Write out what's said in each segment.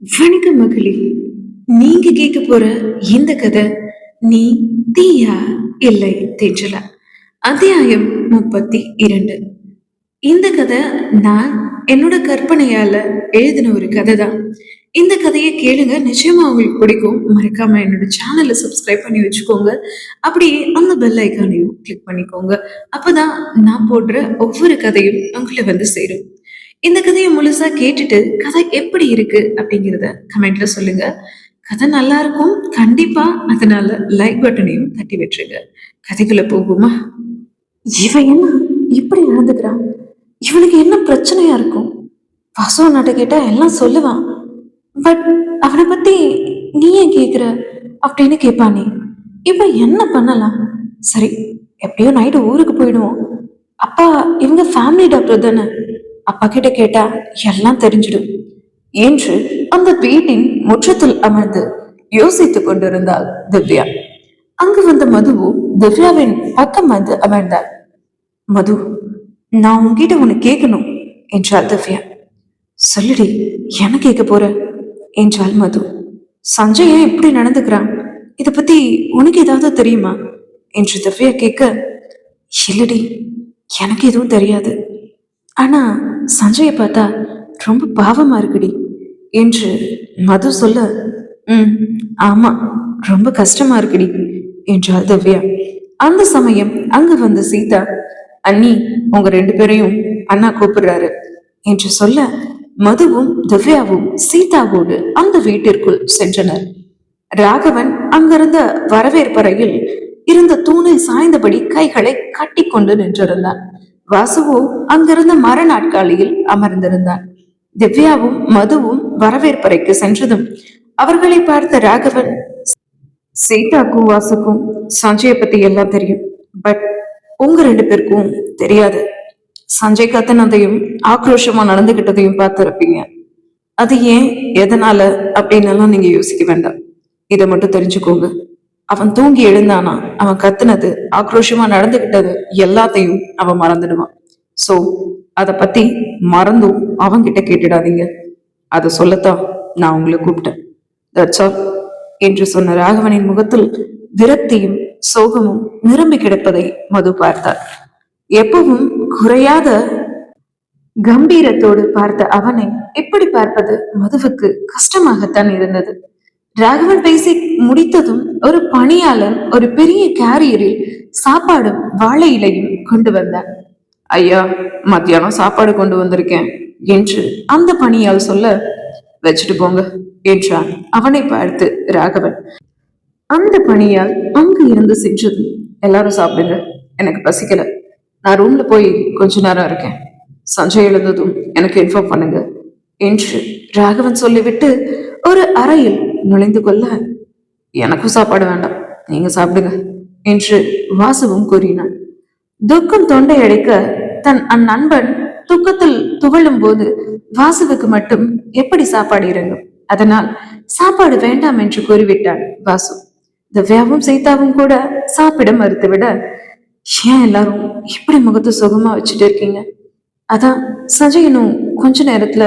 வணக்கம் மகளே. நீங்க கேட்க போற இந்த கதை நீ தீயா இல்லை தென்றலா. அத்தியாயம் 32. இந்த கதை நான் என்னோட கற்பனையால எழுதின ஒரு கதை தான். இந்த கதையை கேளுங்க, நிச்சயமா உங்களுக்கு பிடிக்கும். மறக்காம என்னோட சேனலை சப்ஸ்கிரைப் பண்ணி வச்சுக்கோங்க. அப்படியே அந்த பெல் ஐக்கானையும் கிளிக் பண்ணிக்கோங்க. அப்பதான் நான் போடுற ஒவ்வொரு கதையும் உங்களை வந்து சேரும். இந்த கதையை முழுசா கேட்டுட்டு கதை எப்படி இருக்கு அப்படிங்கிறத கமெண்ட்ல சொல்லுங்க. கதை நல்லா இருக்கும் கண்டிப்பா, அதனால லைக் பட்டனையும் தட்டி விட்டுருங்க. கதைக்குள்ள போகுமா? இவன் என்ன இப்படி நடந்துக்கிறான்? இவனுக்கு என்ன பிரச்சனையா இருக்கும்? வாசு நாட்ட கேட்டா எல்லாம் சொல்லுவான். பட் அவனை பத்தி நீ ஏன் கேக்குற அப்படின்னு கேட்பானே. இவன் என்ன பண்ணலாம்? சரி, எப்படியோ நைட்டு ஊருக்கு போயிடுவோம். அப்பா இவங்க ஃபேமிலி டாக்டர் தானே, அப்பா கிட்ட கேட்டா எல்லாம் தெரிஞ்சிடும் என்று அந்த வீட்டின் முற்றத்தில் அமர்ந்து யோசித்துக் கொண்டிருந்தாள் திவ்யா. அங்கு வந்த மதுவு திவ்யாவின் பக்கம் வந்து அமர்ந்தாள். மது, நான் உன்கிட்ட உன்னை கேட்கணும் என்றாள் திவ்யா. சொல்லுடி, என்ன கேட்க போற என்றாள் மது. சஞ்சய் ஏன் இப்படி நடந்துக்கிறான், இத பத்தி உனக்கு ஏதாவது தெரியுமா என்று திவ்யா கேட்க, இல்லடி, எனக்கு எதுவும் தெரியாது. ஆனா சஞ்சயை பார்த்தா ரொம்ப பாவமா இருக்குடி என்று மது சொல்ல, ம், ஆமா, ரொம்ப கஷ்டமா இருக்குடி என்றாள் திவ்யா. அந்த சமயம் அங்கு வந்து சீதா, அண்ணி உங்க ரெண்டு பேரையும் அண்ணா கூப்பிடுறாரு என்று சொல்ல, மதுவும் திவ்யாவும் சீதாவோடு அந்த வீட்டிற்குள் சென்றனர். ராகவன் அங்கிருந்த வரவேற்பறையில் இருந்த தூணில் சாய்ந்தபடி கைகளை கட்டி கொண்டு நின்றிருந்தான். வாசுவோ அங்கிருந்த மர நாட்காலியில் அமர்ந்திருந்தான். திவ்யாவும் மதுவும் வரவேற்பறைக்கு சென்றதும் அவர்களை பார்த்த ராகவன், சீதாக்கும் வாசுக்கும் சஞ்சய பத்தி எல்லாம் தெரியும், பட் உங்க ரெண்டு பேருக்கும் தெரியாது. சஞ்சய் கத்தனதையும் ஆக்ரோஷமா நடந்துகிட்டதையும் பார்த்திருப்பீங்க. அது ஏன், எதனால அப்படின்னு எல்லாம் நீங்க யோசிக்க வேண்டாம். இதை மட்டும் தெரிஞ்சுக்கோங்க, அவன் தூங்கி எழுந்தானா அவன் கத்துனது, ஆக்ரோஷமா நடந்துகிட்டது எல்லாத்தையும் அவன் மறந்துடுவான். சோ அத பத்தி மறந்தும் அவன்கிட்ட கேட்டுடாதீங்க. அதை சொல்லத்தான் நான் உங்களை கூப்பிட்டேன். தட்ஸ் ஆல் என்று சொன்ன ராகவனின் முகத்தில் விரக்தியும் சோகமும் நிரம்பி கிடப்பதை மது பார்த்தார். எப்பவும் குறையாத கம்பீரத்தோடு பார்த்த அவனை இப்படி பார்ப்பது மதுவுக்கு கஷ்டமாகத்தான் இருந்தது. ராகவன் பேசி முடித்ததும் ஒரு பணியாளன் ஒரு பெரிய கேரியரில் சாப்பாடும் வாழை இலையும் கொண்டு வந்தார். ஐயா, மத்தியானம் சாப்பாடு கொண்டு வந்திருக்கேன் என்று அந்த பணியால் சொல்ல, வச்சுட்டு போங்க என்றான் அவனை பார்த்து ராகவன். அந்த பணியால் அங்கு இருந்து சென்றதும், எல்லாரும் சாப்பிடுங்க, எனக்கு பசிக்கல, நான் ரூம்ல போய் கொஞ்ச நேரம் இருக்கேன், சஞ்சய் எழுந்ததும் எனக்கு இன்ஃபார்ம் பண்ணுங்க என்று ராகவன் சொல்லிவிட்டு ஒரு அறையில் நுழைந்து கொள்ள, எனக்கும் சாப்பாடு வேண்டாம், நீங்க சாப்பிடுங்க என்று வாசுவும் கூறினான். துக்கம் தொண்டை அடைக்க தன் அந்நண்பன் துக்கத்தில் துவளும் போது வாசுவுக்கு மட்டும் எப்படி சாப்பாடு இறங்கும்? அதனால் சாப்பாடு வேண்டாம் என்று கூறிவிட்டான் வாசு. திவ்யாவும் சீதாவும் கூட சாப்பிட மறுத்துவிட, ஏன் எல்லாரும் இப்படி முகத்தை சுகமா வச்சுட்டு இருக்கீங்க? அதான் சஞ்சயனும் கொஞ்ச நேரத்துல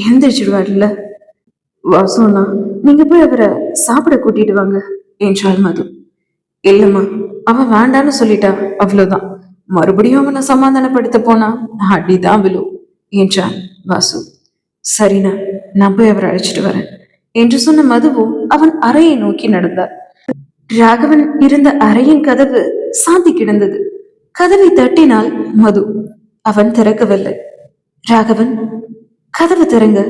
எழுந்திரிச்சிடுவார்ல. வாசுனா, நீங்க போய் அவரை சாப்பிட கூட்டிட்டு வாங்க என்றாள் மது. இல்லம்மா, அவன் வேண்டான்னு சொல்லிட்டா, அவ்வளவுதான். மறுபடியும் அவனை சமாதானப்படுத்த போனா அடிதான் விழும் என்றான் வாசு. சரிண்ணா, நான் போய் அவரை அழைச்சிட்டு வரேன் என்று சொன்ன மதுவும் அவன் அறையை நோக்கி நடந்தார். ராகவன் இருந்த அறையின் கதவு சாத்தி கிடந்தது. கதவை தட்டினால் மது. அவன் திறக்கவில்லை. ராகவன், கதவு திறங்க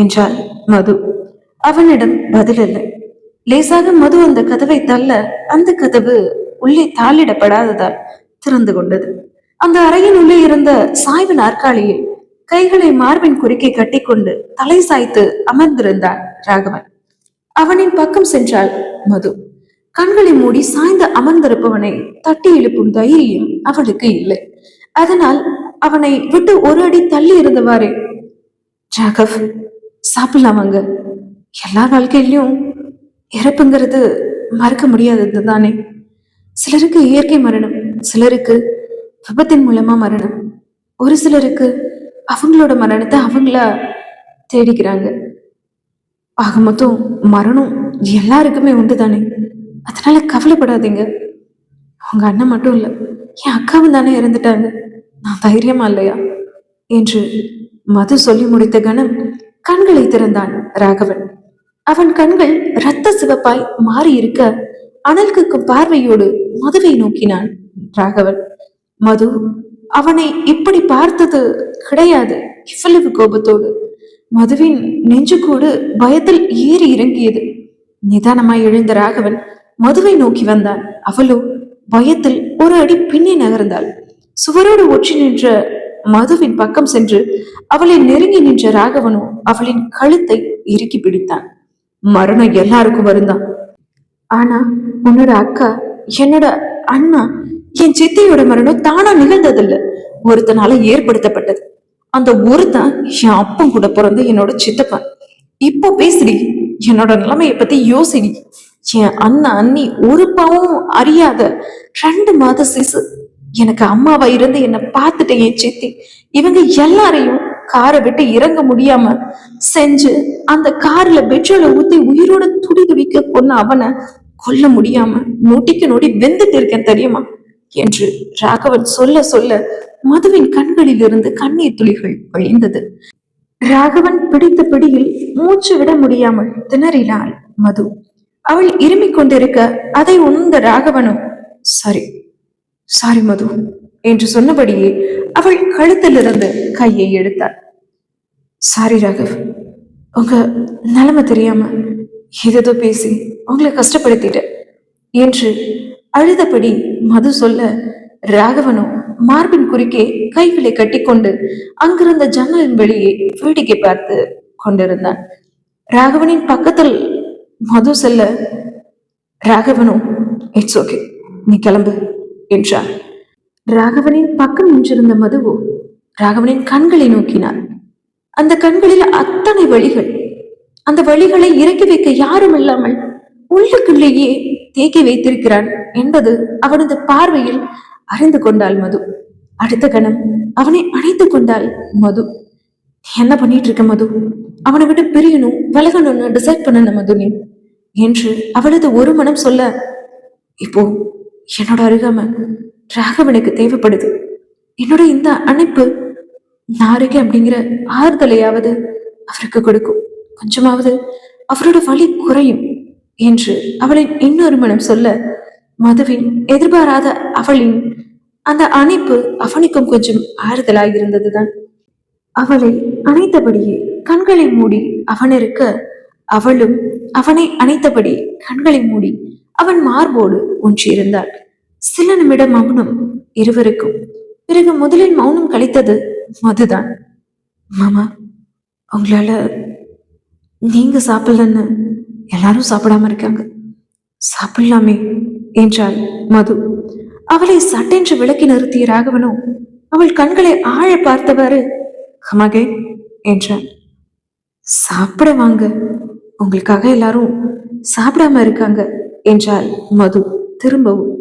என்றாள் மது. அவனிடம் பதில் இல்லை. லேசாக மது அந்த கதவை தள்ள அந்த கதவு உள்ளே தாளிடப்படாததால் திறந்து கொண்டது. அந்த அறையின் உள்ளே இருந்த சாய்வு நாற்காலியில் கைகளை மார்பின் குறுக்கே கட்டிக்கொண்டு தலை சாய்த்து அமர்ந்திருந்தான் ராகவன். அவனின் பக்கம் சென்றாள் மது. கண்களை மூடி சாய்ந்து அமர்ந்திருப்பவனை தட்டி எழுப்பும் தைரியம் அவளுக்கு இல்லை. அதனால் அவனை விட்டு ஒரு அடி தள்ளி இருந்தவாறே, ராகவ், சாப்பிடலாமாங்க? எல்லா வாழ்க்கையிலும் இறப்புங்கிறது மறக்க முடியாதது தானே. சிலருக்கு இயற்கை மரணம், சிலருக்கு விபத்தின் மூலமா மரணம், ஒரு சிலருக்கு அவங்களோட மரணத்தை அவங்களா தேடிக்கிறாங்க. ஆக மொத்தம் மரணம் எல்லாருக்குமே உண்டு தானே, அதனால கவலைப்படாதீங்க. உங்க அண்ணன் மட்டும் இல்ல, என் அக்காவும் தானே இறந்துட்டாங்க, நான் தைரியமா இல்லையா என்று மது சொல்லி முடித்த கணம் கண்களை திறந்தான் ராகவன். அவன் கண்கள் இரத்த சிவப்பாய் மாறி இருக்க அனல் கக்கும் பார்வையோடு மதுவை நோக்கினான் ராகவன். மது அவனை இப்படி பார்த்தது கிடையாது. இவ்வளவு கோபத்தோடு மதுவின் நெஞ்சுக்கூடு பயத்தில் ஏறி இறங்கியது. நிதானமாய் எழுந்த ராகவன் மதுவை நோக்கி வந்தான். அவளோ பயத்தில் ஒரு அடி பின்னே நகர்ந்தாள். சுவரோடு ஒற்றி நின்ற மதுவின் பக்கம் சென்று அவளை நெருங்கி நின்ற ராகவனோ அவளின் கழுத்தை இறுக்கி பிடித்தான். மரணம் எல்லாருக்கும் வருந்தான், ஆனா உன்னோட அக்கா, என்னோட அண்ணா, என் சித்தையோட மரணம் தானா நிகழ்ந்ததில்ல, ஒருத்தனால ஏற்படுத்தப்பட்டது. அந்த ஒருத்தன் என் அப்பன் கூட பிறந்த என்னோட சித்தப்பா. இப்போ பேசுடி, என்னோட நிலைமைய பத்தி யோசிடி. என் அண்ணா அண்ணி ஒரு பாவம் அறியாத 2 மாத சிசு. எனக்கு அம்மாவா இருந்து என்ன பார்த்துட்ட என் சித்தி. இவங்க எல்லாரையும் காரை விட்டு இறங்க முடியாம செஞ்சு அந்த கார்ல பெட்ரோலை ஊத்தி உயிரோட துடி துடிக்க கொன்ன அவனை கொல்ல முடியாம நொடிக்கு நொடி வெந்துட்டு இருக்கேன் தெரியுமா என்று ராகவன் சொல்ல சொல்ல மதுவின் கண்களில் இருந்து கண்ணீர் துளிகள் வழிந்தது. ராகவன் பிடித்த பிடியில் மூச்சு விட முடியாமல் திணறினாள் மது. அவள் இருமிக் கொண்டிருக்க அதை உணர்ந்த ராகவனும் சாரி சாரி மது என்று சொன்னபடியே அவள் கழுத்திலிருந்து கையை எடுத்தாள். சாரி ராகவ், உங்க நிலைமை தெரியாம ஏதோ பேசி உங்களை கஷ்டப்படுத்திட்ட என்று அழுதபடி மது சொல்ல ராகவனும் மார்பின் குறுக்கே கைகளை கட்டிக்கொண்டு அங்கிருந்த ஜன்னலின் வெளியே வேடிக்கை பார்த்து கொண்டிருந்தான். ராகவனின் பக்கத்தில் மது செல்ல ராகவனும் இட்ஸ் ஓகே, நீ கிளம்பு என்றார். ராகவனின் பக்கம் நின்றிருந்த மதுவோ ராகவனின் கண்களை நோக்கினார். அந்த கண்களில் அத்தனை வழிகள். அந்த வழிகளை இறக்கி வைக்க யாரும் இல்லாமல் உள்ளுக்குள்ளேயே தேக்கி வைத்திருக்கிறான் என்பது அவனது பார்வையில் அறிந்து கொண்டாள் மது. அடுத்த கணம் அவனை அணைத்துக் கொண்டாள் மது. என்ன பண்ணிட்டு இருக்க மது, அவனை விட்டு பிரியணும் விலகணும்னு டிசைட் பண்ணன மது நீ என்று அவளது ஒரு மனம் சொல்ல, இப்போ என்னோட அருகாம ராகவனுக்கு தேவைப்படுது. என்னோட இந்த அணைப்பு நான் இருக்கேன் அப்படிங்கிற ஆறுதலையாவது அவருக்கு கொடுக்கும், கொஞ்சமாவது அவரோட வலி குறையும் என்று அவளின் இன்னொரு மனம் சொல்ல, மதுவின் எதிர்பாராத அவளின் அந்த அணைப்பு அவனுக்கும் கொஞ்சம் ஆறுதலாய் இருந்ததுதான். அவளை அணைத்தபடியே கண்களை மூடி அவன் இருக்க, அவளும் அவனை அணைத்தபடி கண்களை மூடி அவன் மார்போடு ஒன்றியிருந்தாள். சில நிமிடம் மௌனம் இருவருக்கும். பிறகு முதலில் மௌனம் கழித்தது மதுதான். மாமா, உங்களால நீங்க சாப்பிடலன்னு எல்லாரும் சாப்பிடாம இருக்காங்க, சாப்பிடலாமே என்றாள் மது. அவளை சட்டென்று விளக்கி நிறுத்திய ராகவனோ அவள் கண்களை ஆழ பார்த்தவாறு கமகே என்றான். சாப்பிட வாங்க, உங்களுக்காக எல்லாரும் சாப்பிடாம இருக்காங்க என்றாள் மது திரும்பவும்.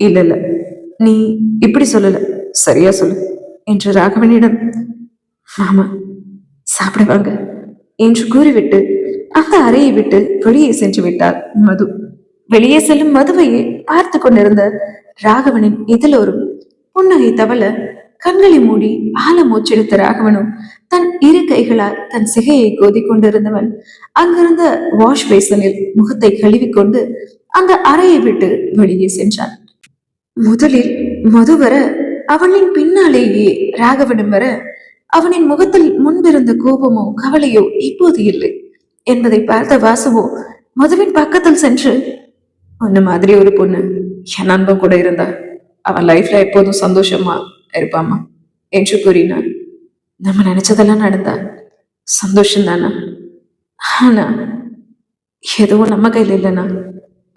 இல்ல இல்ல, நீ இப்படி சொல்லல, சரியா சொல்லு என்று ராகவனிடம் மாமா சாப்பிட வாங்க என்று கூறிவிட்டு அந்த அறையை விட்டு வெளியே சென்று விட்டாள் மது. வெளியே செல்லும் மதுவையே பார்த்து கொண்டிருந்த ராகவனின் இதழோரும் புன்னகை தவள கண்களை மூடி ஆழ மூச்செடுத்த ராகவனும் தன் இரு கைகளால் தன் சிகையை கோதி கொண்டிருந்தவன் அங்கிருந்த வாஷ் பேசனில் முகத்தை கழுவிக்கொண்டு அந்த அறையை விட்டு வெளியே சென்றான். முதலில் மது வர அவனின் பின்னாலேயே ராகவனும் வர அவனின் முகத்தில் முன்பிருந்த கோபமோ கவலையோ இப்போது இல்லை என்பதை பார்த்த வாசுவோ மதுவின் பக்கத்தில் சென்று, ஒன்னு மாதிரி ஒரு பொண்ணு என் நண்பன் கூட இருந்தா அவன் லைஃப்ல எப்போதும் சந்தோஷமா இருப்பாமா என்று கூறினான். நம்ம நினைச்சதெல்லாம் நடந்தா சந்தோஷம் தானா, ஆனா எதுவும் நம்ம கையில இல்லைனா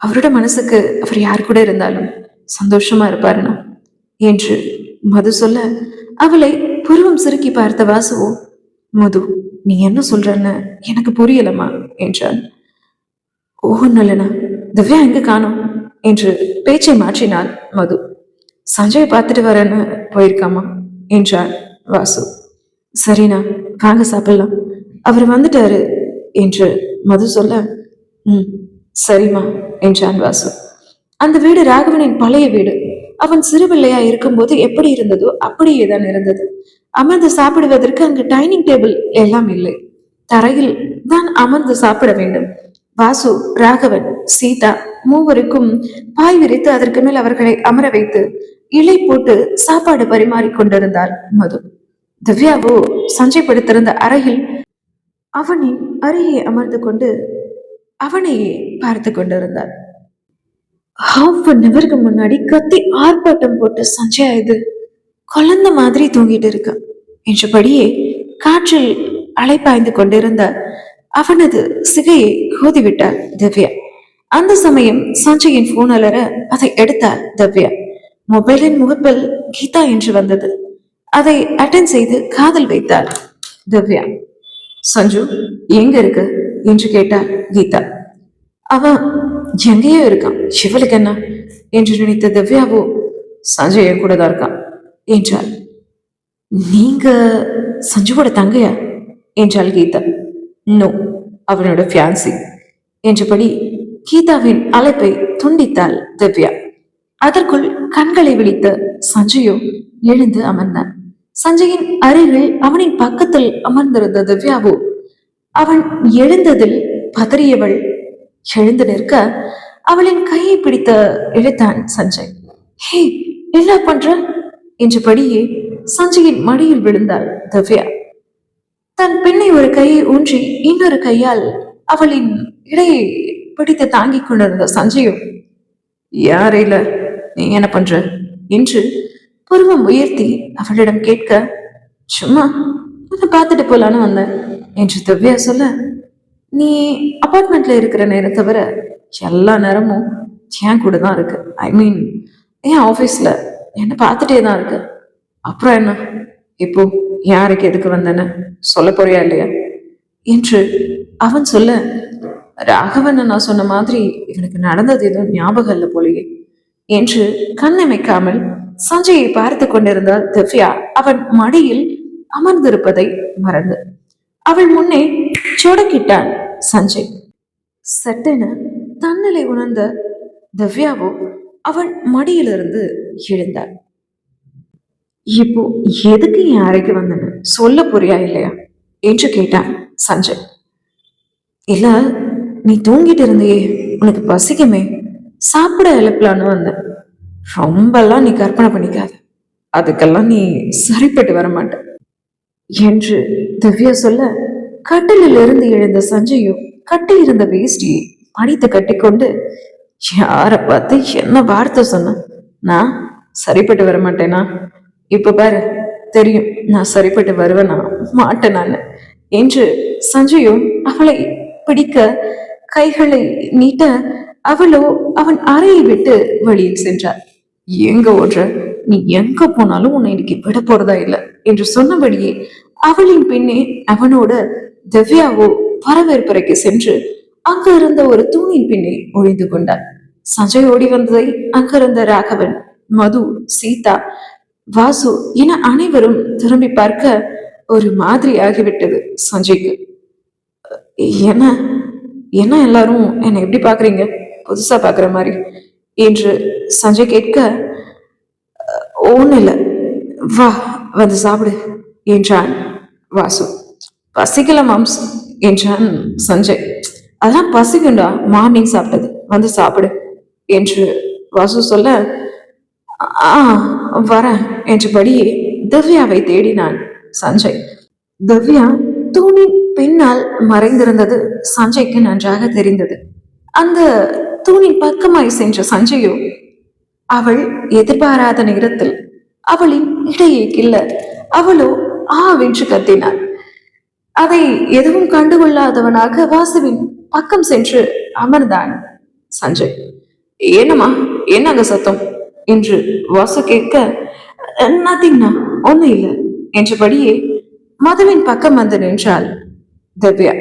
அவரோட மனசுக்கு அவர் யார் கூட இருந்தாலும் சந்தோஷமா இருப்பாருனா என்று மது சொல்ல அவளை புருவம் சுருக்கி பார்த்த வாசுவோ, மது நீ என்ன சொல்றன்னு எனக்கு புரியலமா என்றான். ஒன்னும் இல்லைனா திவ்யா எங்க காணோம் என்று பேச்சை மாற்றினாள் மது. சஞ்சயை பார்த்துட்டு வரேன்னு போயிருக்காமா என்றான் வாசு. சரிண்ணா வாங்க சாப்பிடலாம், அவர் வந்துட்டாரு என்று மது சொல்ல, ம் சரிம்மா என்றான் வாசு. அந்த வீடு ராகவனின் பழைய வீடு. அவன் சிறுபிள்ளையா இருக்கும்போது எப்படி இருந்ததோ அப்படியே தான் இருந்தது. அமர்ந்து சாப்பிடுவதற்கு அங்கு டைனிங் டேபிள் எல்லாம் இல்லை. தரையில் தான் அமர்ந்து சாப்பிட வேண்டும். வாசு, ராகவன், சீதா மூவருக்கும் பாய் விரித்து அதற்கு மேல் அவர்களை அமர வைத்து இலை போட்டு சாப்பாடு பரிமாறிக் கொண்டிருந்தாள் மது. திவ்யாவோ சஞ்சய் படுத்திருந்த அறையில் அவனின் அருகே அமர்ந்து கொண்டு அவனையே பார்த்து கொண்டிருந்தாள். ஹாஃப் அன் ஹவருக்கு முன்னாடி கத்தி ஆர்ப்பாட்டம் போட்டு சஞ்சய் இது குழந்த மாதிரி தூங்கிட்டு இருக்கான் என்றபடியே காற்றில் அலைப்பாய்ந்து கொண்டிருந்த அவனது சிகையை கோதிவிட்டாள் திவ்யா. அந்த சமயம் சஞ்சயின் போன் அலற அதை எடுத்தாள் திவ்யா. மொபைலின் முகப்பில் கீதா என்று வந்தது. அதை அட்டன் செய்து காதல் வைத்தாள் திவ்யா. சஞ்சு எங்க இருக்கு என்று கேட்டாள் கீதா. அவன் எங்கேயோ இருக்கான், இவளுக்கு என்ன என்று நினைத்த திவ்யாவோ சஞ்சய கூட தான் இருக்கான் என்றாள். நீங்க சஞ்சுவோட தங்கையா என்றாள் கீதா. நோ, அவனோட ஃபியான்சி என்றபடி கீதாவின் அழைப்பை துண்டித்தாள் திவ்யா. அதற்குள் கண்களை விழித்த சஞ்சயோ எழுந்து அமர்ந்தான். சஞ்சயின் அருகில் அவனின் பக்கத்தில் அமர்ந்திருந்த திவ்யாவோ அவன் எழுந்ததில் பதறியவள் எழுந்து நிற்க அவளின் கையை பிடித்த இழுத்தான் சஞ்சய். ஹே, என்ன பண்ற என்றபடியே சஞ்சயின் மடியில் விழுந்தாள் திவ்யா. தன் பெண்ணை ஒரு கையை ஊன்றி இன்னொரு கையால் அவளின் இடையை பிடித்து தாங்கிக் கொண்டிருந்த சஞ்சயும், யாரையில நீ என்ன பண்ற என்று புருவம் உயர்த்தி அவளிடம் கேட்க, சும்மா அதை பார்த்துட்டு போலான்னு வந்தேன் என்று திவ்யா சொல்ல, நீ அபார்ட்மெண்ட்ல இருக்கிற நேரம் தவிர எல்லா நேரமும் என் கூட தான் இருக்கு. ஐ மீன் என் ஆஃபீஸ்ல என்ன பார்த்துட்டே தான் இருக்கு. அப்புறம் என்ன, இப்போ யாருக்கு எதுக்கு வந்தேன்னு சொல்ல போறியா இல்லையா என்று அவன் சொல்ல, ராகவன் நான் சொன்ன மாதிரி இவனுக்கு நடந்தது எதுவும் ஞாபகம் இல்லை போலையே என்று கண்ணமைக்காமல் சஞ்சயை பார்த்து கொண்டிருந்தால் திவ்யா அவன் மடியில் அமர்ந்திருப்பதை மறந்து அவள் முன்னே சொடக்கிட்டான் சஞ்சய். சட்டென தன்னிலை உணர்ந்த திவ்யாவோ அவன் மடியிலிருந்து எழுந்தாள். இப்போ எதுக்கு என் அறைக்கு வந்தன சொல்ல போறியா இல்லையா என்று கேட்டான் சஞ்சய். இல்ல, நீ தூங்கிட்டு இருந்தியே, உனக்கு பசிக்குமே, சாப்பிட எழுப்பலான்னு வந்தேன். ரொம்பலாம் நீ கற்பனை பண்ணிக்காத, அதுக்கெல்லாம் நீ சரிப்பட்டு வர மாட்ட என்று திவ்யா சொல்ல, கட்டிலில் இருந்து எழுந்த சஞ்சயும் கட்டி இருந்த வேஷ்டியை மடித்து கட்டிக்கொண்டு, யார பார்த்து என்ன வார்த்தை சொன்ன, நான் சரிப்பட்டு வர மாட்டேனா, இப்ப பாரு தெரியும் நான் சரிப்பட்டு வருவேனா மாட்டேன் நான் என்று சஞ்சயும் அவளை பிடிக்க கைகளை நீட்ட அவளோ அவன் அறையை விட்டு வழியில் சென்றார். எங்க ஓடுற, நீ எங்க போனாலும் உன்னை இன்னைக்கு விட போறதா இல்லை என்று சொன்னபடியே அவளின் பின்னே அவனோட திவ்யாவோ வரவேற்பறைக்கு சென்று அங்க இருந்த ஒரு தூணின் பின்னே ஒழிந்து கொண்டார். சஞ்சய் ஓடி வந்ததை அங்கிருந்த ராகவன், மது, சீதா, வாசு என அனைவரும் திரும்பி பார்க்க ஒரு மாதிரி ஆகிவிட்டது சஞ்சய்க்கு. என்ன என்ன எல்லாரும் என்னை எப்படி பாக்குறீங்க, புதுசா பாக்குற மாதிரி என்று சஞ்சய் கேட்க, ஒண்ணு இல்லை, வா வந்து சாப்பிடு என்றான் வாசு. பசிக்கல மாம்ஸ் என்றான் சஞ்சய். அதெல்லாம் பசிக்குண்டா, மார்னிங் சாப்பிட்டது, வந்து சாப்பிடு என்று வாசு சொல்ல, வரேன் என்றபடி திவ்யாவை தேடினான் சஞ்சய். திவ்யா தூணின் பின்னால் மறைந்திருந்தது சஞ்சய்க்கு நன்றாக தெரிந்தது. அந்த தூணின் பக்கமாய் சென்ற சஞ்சயோ அவள் எதிர்பாராத நேரத்தில் அவளின் இடையே கில்ல அவளோ வென்று கத்தினாள். அதை எதுவும் கண்டுகொள்ளாதவனாக வாசுவின் பக்கம் சென்று அமர்ந்தான் சஞ்சய். ஏனம்மா, என்னங்க சத்தம் என்று வாசு கேட்க, நத்திங்னா ஒண்ணு இல்லை என்றபடியே மதுவின் பக்கம் வந்து நின்றாள் திவ்யா.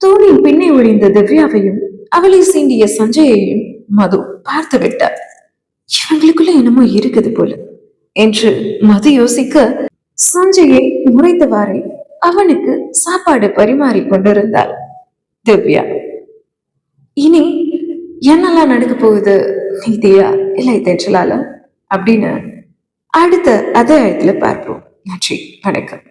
தூணின் பின்னே ஒழிந்த திவ்யாவையும் அவளை சீண்டிய சஞ்சயையும் மது பார்த்து விட்டார். இவங்களுக்குள்ள என்னமோ இருக்குது போல என்று மது யோசிக்க, சஞ்சயை முறைத்தவாறே அவனுக்கு சாப்பாடு பரிமாறி கொண்டிருந்தாள் திவ்யா. இனி என்னெல்லாம் நடக்க போகுது நீதியா இல்லை தென்றலால அப்படின்னு அடுத்த அத்தியாயத்துல பார்ப்போம். நன்றி, வணக்கம்.